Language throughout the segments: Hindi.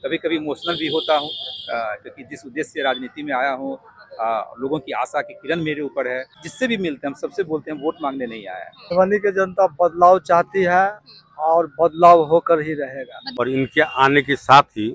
कभी कभी इमोशनल भी होता हूँ, क्योंकि जिस उद्देश्य से राजनीति में आया हूँ, लोगों की आशा की किरण मेरे ऊपर है। जिससे भी मिलते हैं हम सबसे बोलते हैं वोट मांगने नहीं आया है। मधुबनी की जनता बदलाव चाहती है और बदलाव होकर ही रहेगा। और इनके आने के साथ ही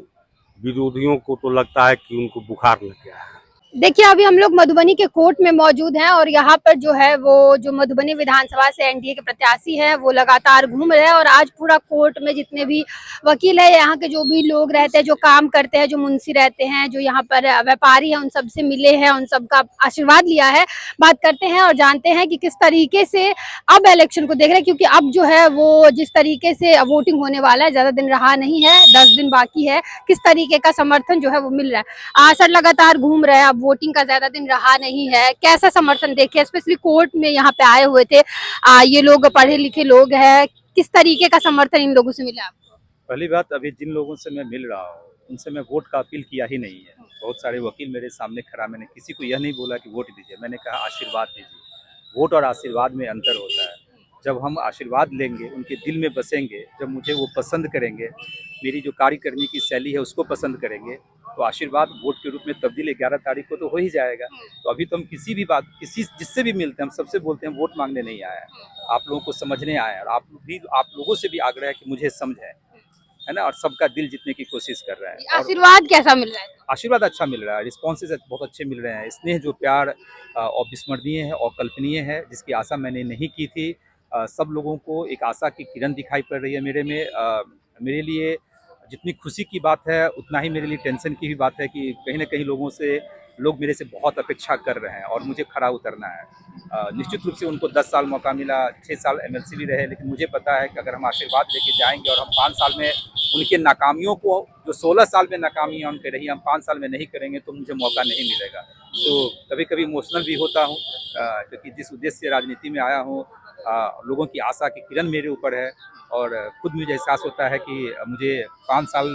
विरोधियों को तो लगता है कि उनको बुखार लग गया है। देखिए अभी हम लोग मधुबनी के कोर्ट में मौजूद हैं और यहाँ पर जो है वो जो मधुबनी विधानसभा से एनडीए के प्रत्याशी हैं वो लगातार घूम रहे हैं और आज पूरा कोर्ट में जितने भी वकील है, यहाँ के जो भी लोग रहते हैं, जो काम करते हैं, जो मुंशी रहते हैं, जो यहाँ पर व्यापारी हैं, उन सब से मिले हैं, उन सबका आशीर्वाद लिया है। बात करते हैं और जानते हैं कि किस तरीके से अब इलेक्शन को देख रहे हैं, क्योंकि अब जो है वो जिस तरीके से वोटिंग होने वाला है, ज्यादा दिन रहा नहीं है, 10 दिन बाकी है, किस तरीके का समर्थन जो है वो मिल रहा है। सर लगातार घूम रहे हैं, अब वोटिंग का ज्यादा दिन रहा नहीं है, कैसा समर्थन देखे, स्पेशली कोर्ट में यहाँ पे आए हुए थे ये लोग पढ़े लिखे लोग हैं, किस तरीके का समर्थन इन लोगों से मिला आपको? पहली बात, अभी जिन लोगों से मैं मिल रहा हूँ उनसे मैं वोट का अपील किया ही नहीं है। बहुत सारे वकील मेरे सामने खड़ा, मैंने किसी को यह नहीं बोला कि वोट दीजिए, मैंने कहा आशीर्वाद दीजिए। वोट और आशीर्वाद में अंतर होता है। जब हम आशीर्वाद लेंगे, उनके दिल में बसेंगे, जब मुझे वो पसंद करेंगे, मेरी जो कार्य करने की शैली है उसको पसंद करेंगे, तो आशीर्वाद वोट के रूप में तब्दील 11 तारीख को तो हो ही जाएगा। तो अभी तो हम किसी भी बात, किसी जिससे भी मिलते हैं हम सबसे बोलते हैं वोट मांगने नहीं आया है, आप लोगों को समझने आया है। और आप लोगों से भी आग्रह है कि मुझे समझे, है ना, और सबका दिल जीतने की कोशिश कर रहा है। आशीर्वाद कैसा मिल रहा है? आशीर्वाद अच्छा मिल रहा है, रिस्पॉन्सेज बहुत अच्छे मिल रहे हैं। स्नेह जो प्यार अविस्मरणीय है और कल्पनीय है, जिसकी आशा मैंने नहीं की थी। सब लोगों को एक आशा की किरण दिखाई पड़ रही है मेरे में। मेरे लिए जितनी खुशी की बात है उतना ही मेरे लिए टेंशन की भी बात है कि कहीं ना कहीं लोग मेरे से बहुत अपेक्षा कर रहे हैं और मुझे खरा उतरना है। निश्चित रूप से उनको 10 साल मौका मिला, 6 साल एमएलसी भी रहे, लेकिन मुझे पता है कि अगर हम आशीर्वाद लेके जाएंगे और हम 5 साल में उनके नाकामियों को, जो 16 साल में नाकामियाँ उनके रही, हम 5 साल में नहीं करेंगे तो मुझे मौका नहीं मिलेगा। तो कभी कभी इमोशनल भी होता हूँ, क्योंकि जिस उद्देश्य से राजनीति में आया हूँ, लोगों की आशा की किरण मेरे ऊपर है और खुद मुझे एहसास होता है कि मुझे 5 साल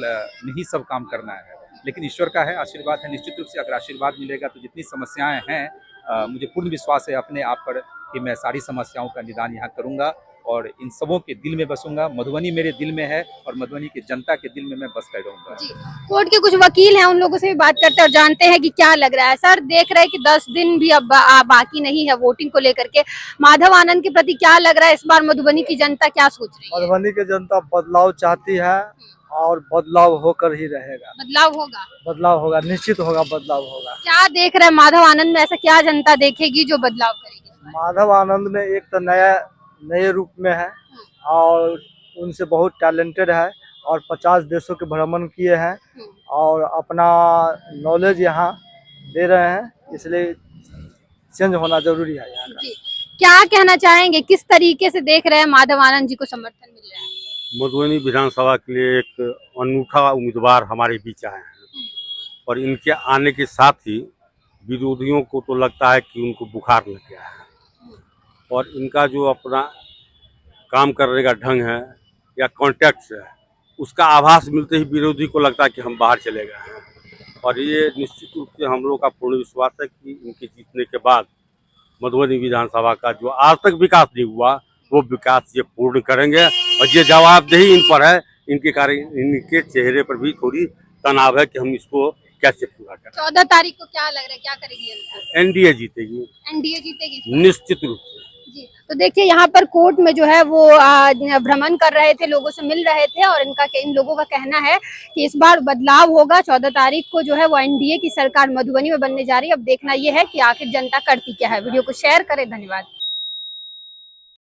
में ही सब काम करना है। लेकिन ईश्वर का है, आशीर्वाद है। निश्चित रूप से अगर आशीर्वाद मिलेगा तो जितनी समस्याएं हैं, मुझे पूर्ण विश्वास है अपने आप पर कि मैं सारी समस्याओं का निदान यहाँ करूँगा और इन सबों के दिल में बसूंगा। मधुबनी मेरे दिल में है और मधुबनी की जनता के दिल में मैं बस कर रहूँगा। कोर्ट के कुछ वकील हैं, उन लोगों से भी बात करते हैं और जानते हैं कि क्या लग रहा है। सर देख रहे हैं कि 10 दिन भी अब बाकी नहीं है वोटिंग को लेकर के, माधव आनंद के प्रति क्या लग रहा है, इस बार मधुबनी की जनता क्या सोच रही है? मधुबनी की जनता बदलाव चाहती है और बदलाव होकर ही रहेगा। बदलाव होगा? बदलाव होगा, निश्चित होगा, बदलाव होगा। क्या देख रहे हैं माधव आनंद में, ऐसा क्या जनता देखेगी जो बदलाव करेगी? माधव आनंद में एक तो नए रूप में है और उनसे बहुत टैलेंटेड है और 50 देशों के भ्रमण किए हैं और अपना नॉलेज यहाँ दे रहे हैं, इसलिए चेंज होना जरूरी है यहाँ का। क्या कहना चाहेंगे, किस तरीके से देख रहे हैं माधव आनंद जी को समर्थन मिल रहा है? मधुबनी विधानसभा के लिए एक अनूठा उम्मीदवार हमारे बीच आए हैं और इनके आने के साथ ही विरोधियों को तो लगता है कि उनको बुखार लग गया है और इनका जो अपना काम करने का ढंग है या कॉन्टैक्ट है, उसका आभास मिलते ही विरोधी को लगता है कि हम बाहर चले गए हैं। और ये निश्चित रूप से हम लोग का पूर्ण विश्वास है कि इनके जीतने के बाद मधुबनी विधानसभा का जो आज तक विकास नहीं हुआ वो विकास ये पूर्ण करेंगे और ये जवाबदेही इन पर है। इनके चेहरे पर भी थोड़ी तनाव है कि हम इसको कैसे पूरा करें। 14 तारीख को क्या लग रहा है, क्या करेगी जनता? एनडीए जीतेगी। एनडीए जीतेगी निश्चित रूप से जी। तो देखिए यहाँ पर कोर्ट में जो है वो भ्रमण कर रहे थे, लोगों से मिल रहे थे और इन लोगों का कहना है कि इस बार बदलाव होगा। 14 तारीख को जो है वो एनडीए की सरकार मधुबनी में बनने जा रही है। अब देखना ये है कि आखिर जनता करती क्या है। वीडियो को शेयर करें, धन्यवाद।